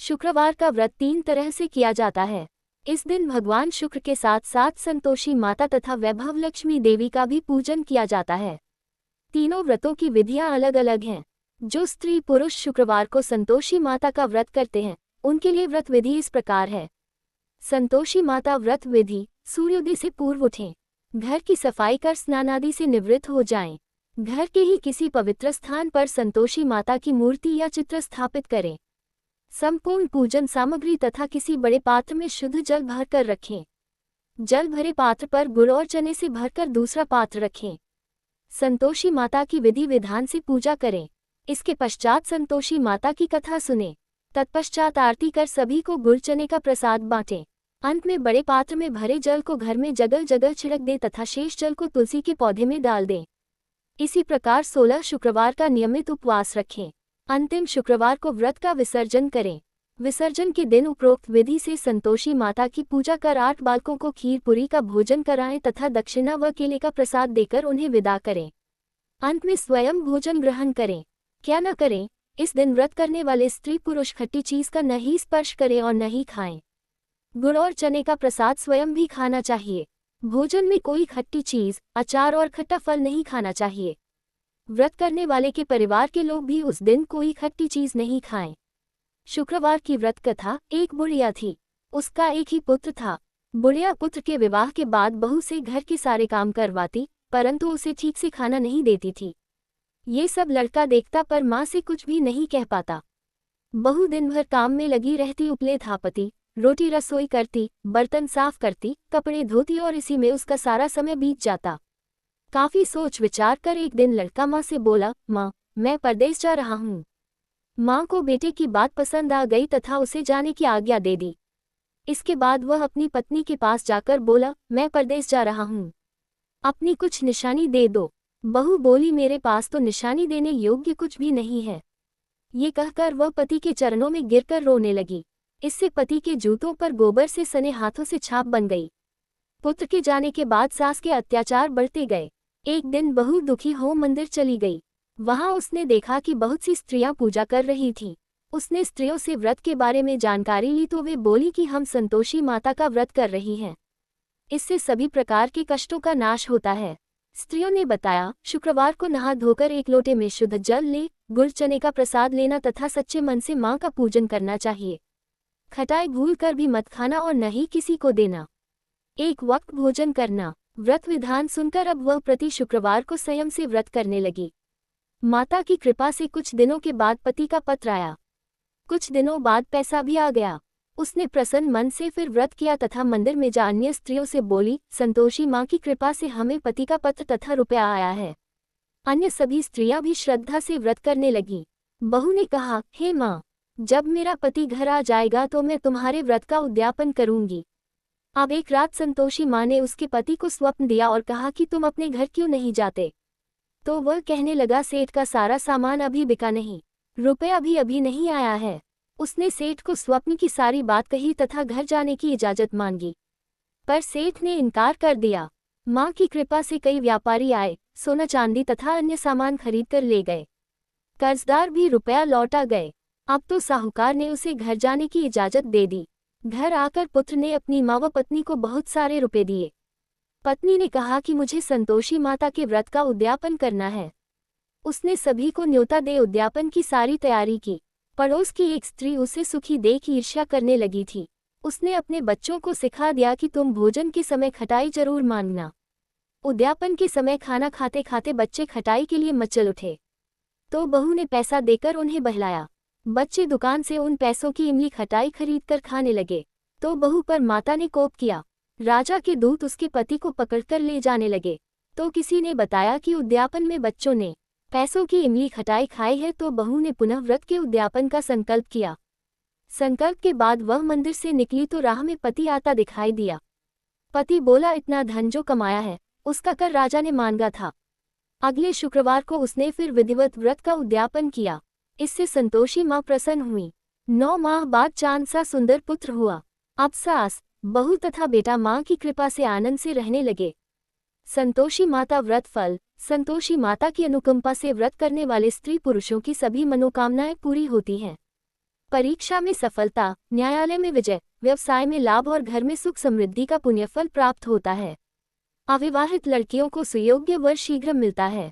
शुक्रवार का व्रत 3 तरह से किया जाता है। इस दिन भगवान शुक्र के साथ साथ संतोषी माता तथा वैभव लक्ष्मी देवी का भी पूजन किया जाता है। तीनों व्रतों की विधियां अलग अलग हैं। जो स्त्री पुरुष शुक्रवार को संतोषी माता का व्रत करते हैं, उनके लिए व्रत विधि इस प्रकार है। संतोषी माता व्रत विधि: सूर्योदय से पूर्व उठें, घर की सफाई कर स्नान आदि से निवृत्त हो जाएं। घर के ही किसी पवित्र स्थान पर संतोषी माता की मूर्ति या चित्र स्थापित करें। संपूर्ण पूजन सामग्री तथा किसी बड़े पात्र में शुद्ध जल भरकर रखें। जल भरे पात्र पर गुड़ और चने से भरकर दूसरा पात्र रखें। संतोषी माता की विधि विधान से पूजा करें। इसके पश्चात संतोषी माता की कथा सुनें। तत्पश्चात आरती कर सभी को गुड़ चने का प्रसाद बांटें। अंत में बड़े पात्र में भरे जल को घर में जगह जगह छिड़क दें तथा शेष जल को तुलसी के पौधे में डाल दें। इसी प्रकार 16 शुक्रवार का नियमित उपवास रखें। अंतिम शुक्रवार को व्रत का विसर्जन करें। विसर्जन के दिन उपरोक्त विधि से संतोषी माता की पूजा कर 8 बालकों को खीर पूरी का भोजन कराएं तथा दक्षिणा व केले का प्रसाद देकर उन्हें विदा करें। अंत में स्वयं भोजन ग्रहण करें। क्या न करें, इस दिन व्रत करने वाले स्त्री पुरुष खट्टी चीज का न ही स्पर्श करें और न ही खाएं। गुड़ और चने का प्रसाद स्वयं भी खाना चाहिए। भोजन में कोई खट्टी चीज, अचार और खट्टा फल नहीं खाना चाहिए। व्रत करने वाले के परिवार के लोग भी उस दिन कोई खट्टी चीज नहीं खाएं। शुक्रवार की व्रत कथा: एक बुढ़िया थी, उसका एक ही पुत्र था। बुढ़िया पुत्र के विवाह के बाद बहू से घर के सारे काम करवाती, परंतु उसे ठीक से खाना नहीं देती थी। ये सब लड़का देखता पर माँ से कुछ भी नहीं कह पाता। बहू दिन भर काम में लगी रहती, उपले थापती, रोटी रसोई करती, बर्तन साफ करती, कपड़े धोती और इसी में उसका सारा समय बीत जाता। काफी सोच विचार कर एक दिन लड़का माँ से बोला, माँ, मैं परदेश जा रहा हूँ। माँ को बेटे की बात पसंद आ गई तथा उसे जाने की आज्ञा दे दी। इसके बाद वह अपनी पत्नी के पास जाकर बोला, मैं परदेश जा रहा हूँ, अपनी कुछ निशानी दे दो। बहू बोली, मेरे पास तो निशानी देने योग्य कुछ भी नहीं है। ये कहकर वह पति के चरणों में गिरकर रोने लगी। इससे पति के जूतों पर गोबर से सने हाथों से छाप बन गई। पुत्र के जाने के बाद सास के अत्याचार बढ़ते गए। एक दिन बहू दुखी हो मंदिर चली गई। वहां उसने देखा कि बहुत सी स्त्रियां पूजा कर रही थीं। उसने स्त्रियों से व्रत के बारे में जानकारी ली तो वे बोली कि हम संतोषी माता का व्रत कर रही हैं। इससे सभी प्रकार के कष्टों का नाश होता है। स्त्रियों ने बताया, शुक्रवार को नहा धोकर एक लोटे में शुद्ध जल ले, गुड़ चने का प्रसाद लेना तथा सच्चे मन से माँ का पूजन करना चाहिए। खटाई भूल कर भी मत खाना और न ही किसी को देना। एक वक्त भोजन करना। व्रत विधान सुनकर अब वह प्रति शुक्रवार को संयम से व्रत करने लगी। माता की कृपा से कुछ दिनों के बाद पति का पत्र आया। कुछ दिनों बाद पैसा भी आ गया। उसने प्रसन्न मन से फिर व्रत किया तथा मंदिर में जा अन्य स्त्रियों से बोली, संतोषी माँ की कृपा से हमें पति का पत्र तथा रुपया आया है। अन्य सभी स्त्रियां भी श्रद्धा से व्रत करने लगी। बहू ने कहा, हे माँ, जब मेरा पति घर आ जाएगा तो मैं तुम्हारे व्रत का उद्यापन करूंगी। अब एक रात संतोषी माँ ने उसके पति को स्वप्न दिया और कहा कि तुम अपने घर क्यों नहीं जाते। तो वह कहने लगा, सेठ का सारा सामान अभी बिका नहीं, रुपया भी अभी नहीं आया है। उसने सेठ को स्वप्न की सारी बात कही तथा घर जाने की इजाजत मांगी, पर सेठ ने इनकार कर दिया। माँ की कृपा से कई व्यापारी आए, सोना चांदी तथा अन्य सामान खरीद कर ले गए। कर्जदार भी रुपया लौटा गए। अब तो साहूकार ने उसे घर जाने की इजाजत दे दी। घर आकर पुत्र ने अपनी माँ व पत्नी को बहुत सारे रुपए दिए। पत्नी ने कहा कि मुझे संतोषी माता के व्रत का उद्यापन करना है। उसने सभी को न्योता दे उद्यापन की सारी तैयारी की। पड़ोस की एक स्त्री उसे सुखी देख ईर्ष्या करने लगी थी। उसने अपने बच्चों को सिखा दिया कि तुम भोजन के समय खटाई जरूर मांगना। उद्यापन के समय खाना खाते खाते बच्चे खटाई के लिए मचल उठे, तो बहू ने पैसा देकर उन्हें बहलाया। बच्चे दुकान से उन पैसों की इमली खटाई खरीदकर खाने लगे, तो बहू पर माता ने कोप किया। राजा के दूत उसके पति को पकड़कर ले जाने लगे, तो किसी ने बताया कि उद्यापन में बच्चों ने पैसों की इमली खटाई खाई है, तो बहू ने पुनः व्रत के उद्यापन का संकल्प किया। संकल्प के बाद वह मंदिर से निकली तो राह में पति आता दिखाई दिया। पति बोला, इतना धन जो कमाया है उसका कर राजा ने मांगा था। अगले शुक्रवार को उसने फिर विधिवत व्रत का उद्यापन किया। इससे संतोषी माँ प्रसन्न हुई। 9 माह बाद चांद सा सुंदर पुत्र हुआ। अब सास, बहू तथा बेटा माँ की कृपा से आनंद से रहने लगे। संतोषी माता व्रत फल। संतोषी माता की अनुकंपा से व्रत करने वाले स्त्री पुरुषों की सभी मनोकामनाएं पूरी होती हैं। परीक्षा में सफलता, न्यायालय में विजय, व्यवसाय में लाभ और घर में सुख समृद्धि का पुण्यफल प्राप्त होता है। अविवाहित लड़कियों को सुयोग्य वर शीघ्र मिलता है।